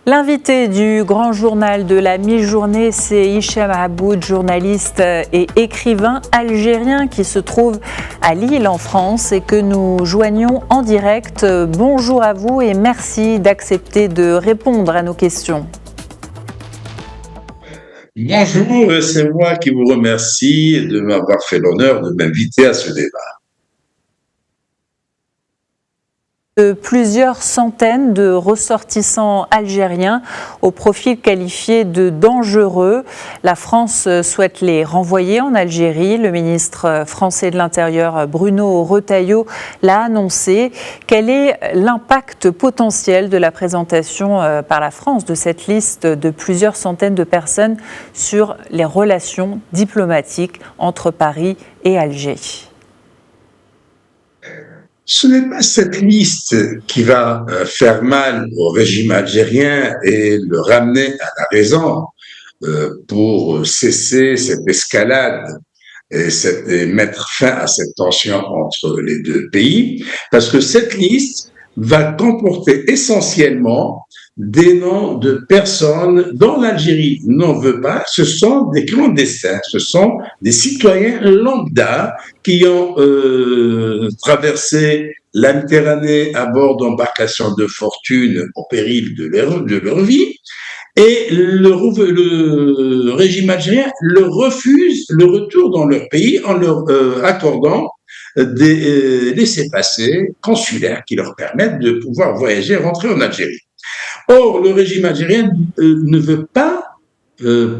L'invité du grand journal de la mi-journée, c'est Hicham Aboud, journaliste et écrivain algérien qui se trouve à Lille en France et que nous joignons en direct. Bonjour à vous et merci d'accepter de répondre à nos questions. Bonjour, c'est moi qui vous remercie de m'avoir fait l'honneur de m'inviter à ce débat. Plusieurs centaines de ressortissants algériens au profil qualifié de dangereux. La France souhaite les renvoyer en Algérie. Le ministre français de l'Intérieur, Bruno Retailleau, l'a annoncé. Quel est l'impact potentiel de la présentation par la France de cette liste de plusieurs centaines de personnes sur les relations diplomatiques entre Paris et Alger ? Ce n'est pas cette liste qui va faire mal au régime algérien et le ramener à la raison pour cesser cette escalade et mettre fin à cette tension entre les deux pays, parce que cette liste va comporter essentiellement des noms de personnes dont l'Algérie n'en veut pas. Ce sont des clandestins, ce sont des citoyens lambda qui ont traversé la Méditerranée à bord d'embarcations de fortune au péril de leur vie. Et le régime algérien leur refuse le retour dans leur pays en leur accordant des laissez-passer consulaires qui leur permettent de pouvoir voyager et rentrer en Algérie. Or, le régime algérien ne veut pas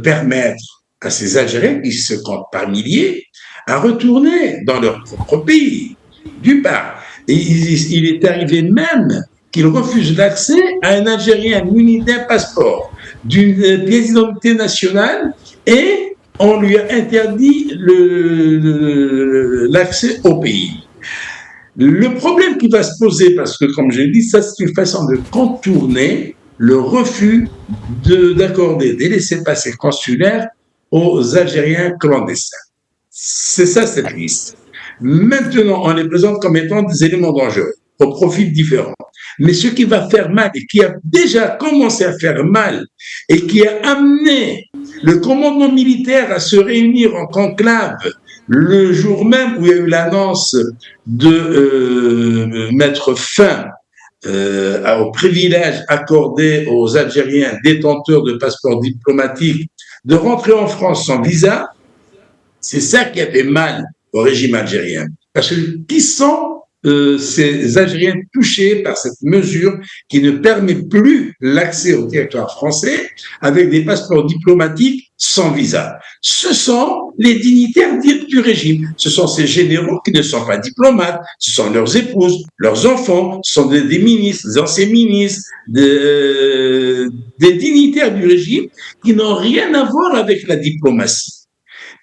permettre à ces Algériens, qui se comptent par milliers, à retourner dans leur propre pays. D'une part, il est arrivé même qu'il refuse l'accès à un Algérien muni d'un passeport, d'une pièce d'identité nationale, et on lui a interdit l'accès au pays. Le problème qui va se poser, parce que comme j'ai dit, ça c'est une façon de contourner le refus d'accorder des laissez-passer consulaires aux Algériens clandestins. C'est ça cette liste. Maintenant, on les présente comme étant des éléments dangereux, au profil différent. Mais ce qui va faire mal et qui a déjà commencé à faire mal et qui a amené le commandement militaire à se réunir en conclave le jour même où il y a eu l'annonce de mettre fin aux privilèges accordés aux Algériens détenteurs de passeports diplomatiques de rentrer en France sans visa, c'est ça qui a fait mal au régime algérien. Parce que qui sont ces Algériens touchés par cette mesure qui ne permet plus l'accès au territoire français avec des passeports diplomatiques sans visa? Ce sont les dignitaires du régime. Ce sont ces généraux qui ne sont pas diplomates. Ce sont leurs épouses, leurs enfants, ce sont des ministres, des anciens ministres, des dignitaires du régime qui n'ont rien à voir avec la diplomatie.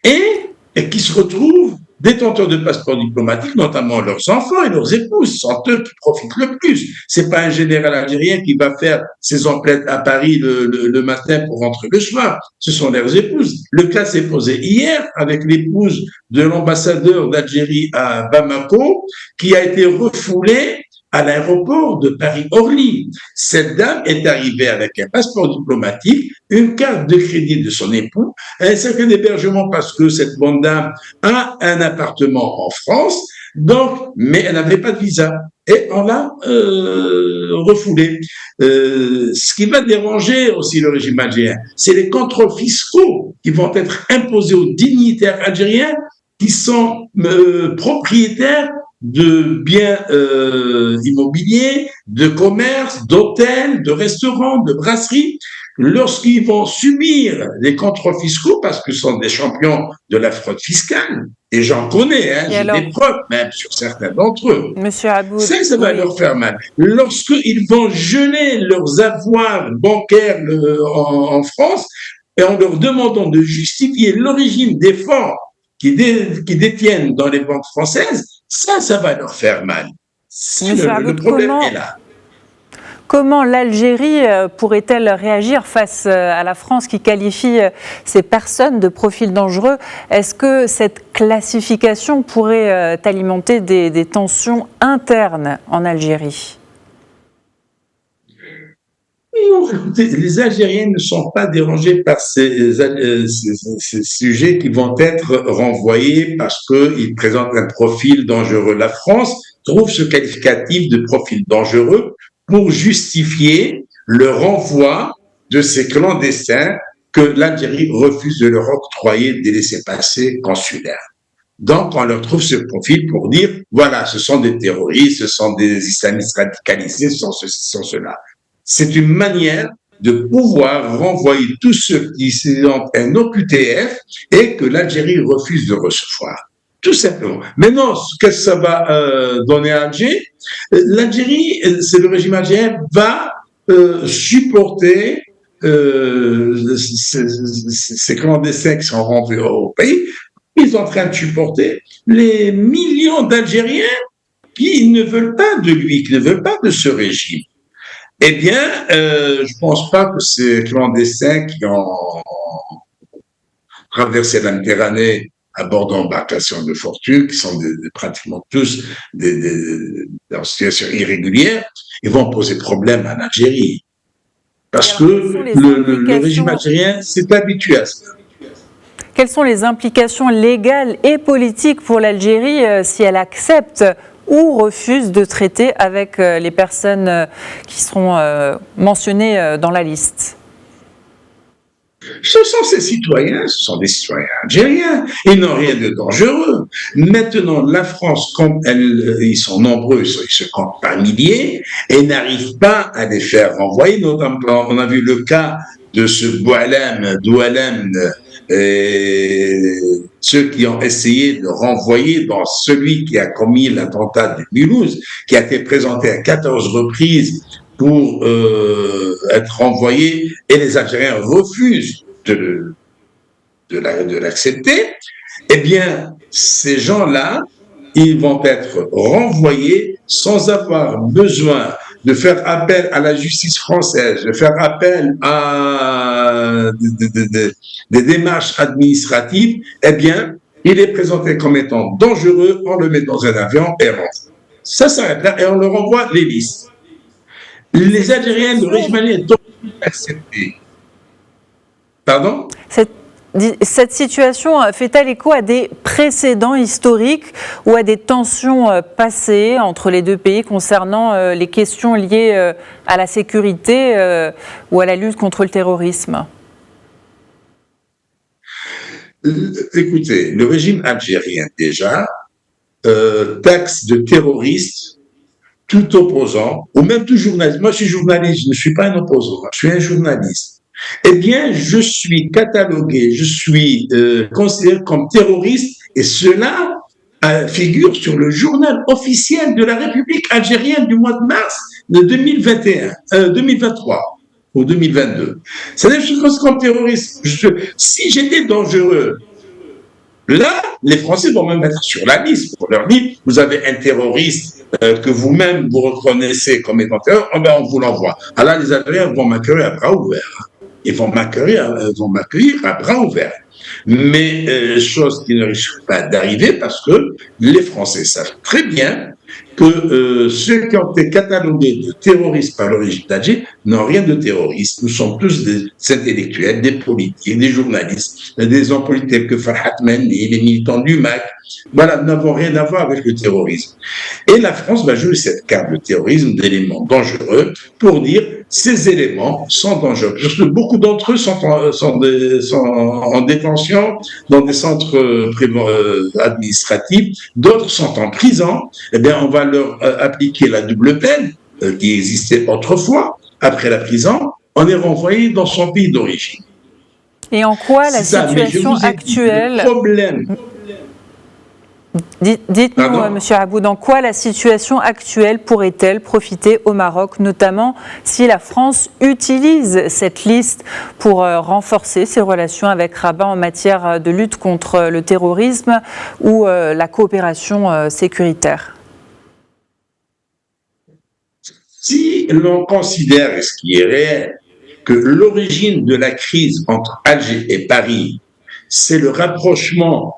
Et qui se retrouvent détenteurs de passeports diplomatiques, notamment leurs enfants et leurs épouses, sont eux qui profitent le plus. C'est pas un général algérien qui va faire ses emplettes à Paris le matin pour rentrer le soir. Ce sont leurs épouses. Le cas s'est posé hier avec l'épouse de l'ambassadeur d'Algérie à Bamako, qui a été refoulée à l'aéroport de Paris-Orly. Cette dame est arrivée avec un passeport diplomatique, une carte de crédit de son époux, un certain hébergement parce que cette bonne dame a un appartement en France, donc, mais elle n'avait pas de visa. Et on l'a refoulée. Ce qui va déranger aussi le régime algérien, c'est les contrôles fiscaux qui vont être imposés aux dignitaires algériens qui sont propriétaires de biens immobiliers, de commerces, d'hôtels, de restaurants, de brasseries, lorsqu'ils vont subir les contrôles fiscaux, parce que ce sont des champions de la fraude fiscale, et j'en connais, j'ai des preuves même sur certains d'entre eux. Monsieur Aboud, Ça va leur faire mal. Lorsqu'ils vont geler leurs avoirs bancaires en France, et en leur demandant de justifier l'origine des fonds qui détiennent dans les banques françaises, ça va leur faire mal. Le problème est là. Comment l'Algérie pourrait-elle réagir face à la France qui qualifie ces personnes de profil dangereux? Est-ce que cette classification pourrait alimenter des tensions internes en Algérie? Non, écoutez, les Algériens ne sont pas dérangés par ces sujets qui vont être renvoyés parce qu'ils présentent un profil dangereux. La France trouve ce qualificatif de profil dangereux pour justifier le renvoi de ces clandestins que l'Algérie refuse de leur octroyer des laissez-passer consulaires. Donc, on leur trouve ce profil pour dire, voilà, ce sont des terroristes, ce sont des islamistes radicalisés, ce sont ceci, ce sont cela. C'est une manière de pouvoir renvoyer tous ceux qui sont un OQTF et que l'Algérie refuse de recevoir. Tout simplement. Maintenant, qu'est-ce que ça va donner à Alger? L'Algérie, c'est le régime algérien, va supporter ces clandestins qui sont rentrés au pays. Ils sont en train de supporter les millions d'Algériens qui ne veulent pas de lui, qui ne veulent pas de ce régime. Eh bien, je ne pense pas que ces clandestins qui ont traversé la Méditerranée à bord d'embarcations de fortune, qui sont pratiquement tous en situation irrégulière, ils vont poser problème à l'Algérie. Parce que le régime algérien s'est habitué à ça. Quelles sont les implications légales et politiques pour l'Algérie si elle accepte ou refuse de traiter avec les personnes qui seront mentionnées dans la liste? Ce sont ces citoyens, ce sont des citoyens algériens, ils n'ont rien de dangereux. Maintenant, la France, comme ils sont nombreux, ils se comptent par milliers, et n'arrive pas à les faire renvoyer. Notamment, on a vu le cas de ce Doualem, ceux qui ont essayé de renvoyer dans celui qui a commis l'attentat de Mulhouse, qui a été présenté à 14 reprises pour être renvoyé, et les Algériens refusent de l'accepter. Eh bien, ces gens-là, ils vont être renvoyés sans avoir besoin de faire appel à la justice française, de faire appel à des démarches administratives. Eh bien, il est présenté comme étant dangereux, on le met dans un avion et rentre. Ça s'arrête là et on le renvoie les listes. Les Algériens, le régime algérien est obligé d'accepter. Pardon? Cette situation fait-elle écho à des précédents historiques ou à des tensions passées entre les deux pays concernant les questions liées à la sécurité ou à la lutte contre le terrorisme? Écoutez, le régime algérien déjà taxe de terroristes tout opposant, ou même tout journaliste. Moi, je suis journaliste, je ne suis pas un opposant, je suis un journaliste. Eh bien, je suis catalogué, je suis considéré comme terroriste, et cela figure sur le journal officiel de la République algérienne du mois de mars de 2023 ou 2022. C'est-à-dire que je suis considéré comme terroriste. Si j'étais dangereux, là, les Français vont me mettre sur la liste pour leur dire, vous avez un terroriste que vous-même vous reconnaissez comme étant terroriste, oh ben on vous l'envoie. Alors les Algériens vont m'accueillir à bras ouverts. Ils vont m'accueillir à bras ouverts. Mais chose qui ne risque pas d'arriver parce que les Français savent très bien que ceux qui ont été catalogués de terroristes par le régime d'Alger n'ont rien de terroriste. Nous sommes tous des intellectuels, des politiques, des journalistes, des hommes politiques tels que Farhat Menni, les militants du MAC. Voilà, nous n'avons rien à voir avec le terrorisme. Et la France va jouer cette carte de terrorisme d'éléments dangereux pour dire ces éléments sont dangereux. Parce que beaucoup d'entre eux sont en détention dans des centres administratifs, d'autres sont en prison. Eh bien, on va leur appliquer la double peine qui existait autrefois. Après la prison, on est renvoyé dans son pays d'origine. Et en quoi la situation actuelle... Le problème... Dites-nous, M. Aboud, en quoi la situation actuelle pourrait-elle profiter au Maroc, notamment si la France utilise cette liste pour renforcer ses relations avec Rabat en matière de lutte contre le terrorisme ou la coopération sécuritaire? Si l'on considère, ce qui est réel, que l'origine de la crise entre Alger et Paris, c'est le rapprochement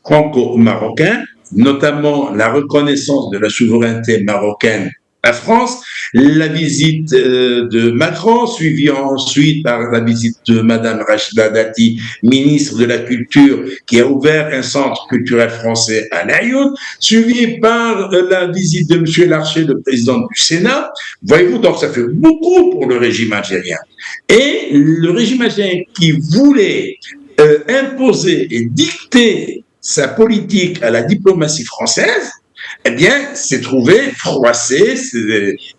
franco-marocain, notamment la reconnaissance de la souveraineté marocaine la France, la visite de Macron, suivie ensuite par la visite de Madame Rachida Dati, ministre de la Culture, qui a ouvert un centre culturel français à Lyon, suivie par la visite de Monsieur Larcher, le président du Sénat. Voyez-vous, donc ça fait beaucoup pour le régime algérien. Et le régime algérien qui voulait imposer et dicter sa politique à la diplomatie française, eh bien, s'est trouvé froissé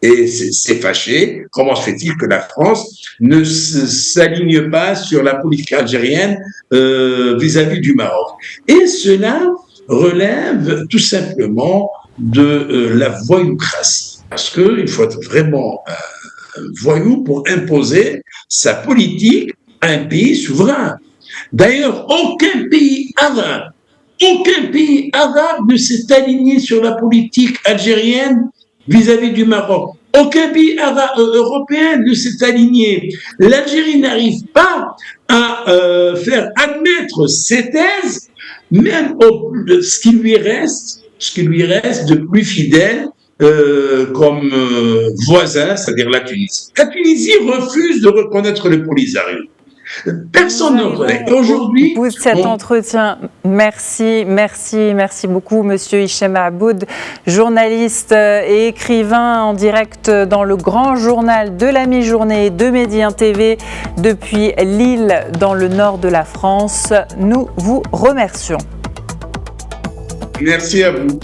et s'est fâché. Comment se fait-il que la France ne s'aligne pas sur la politique algérienne vis-à-vis du Maroc? Et cela relève tout simplement de la voyoucratie. Parce qu'il faut être vraiment voyou pour imposer sa politique à un pays souverain. D'ailleurs, aucun pays arabe ne s'est aligné sur la politique algérienne vis-à-vis du Maroc. Aucun pays européen ne s'est aligné. L'Algérie n'arrive pas à faire admettre ses thèses, même ce qui lui reste de plus fidèle comme voisin, c'est-à-dire la Tunisie. La Tunisie refuse de reconnaître le Polisario. Personne ne reconnaît. Aujourd'hui, pour cet entretien, merci beaucoup, Monsieur Hichem Aboud, journaliste et écrivain en direct dans le grand journal de la mi-journée de Médien TV depuis Lille, dans le nord de la France. Nous vous remercions. Merci à vous.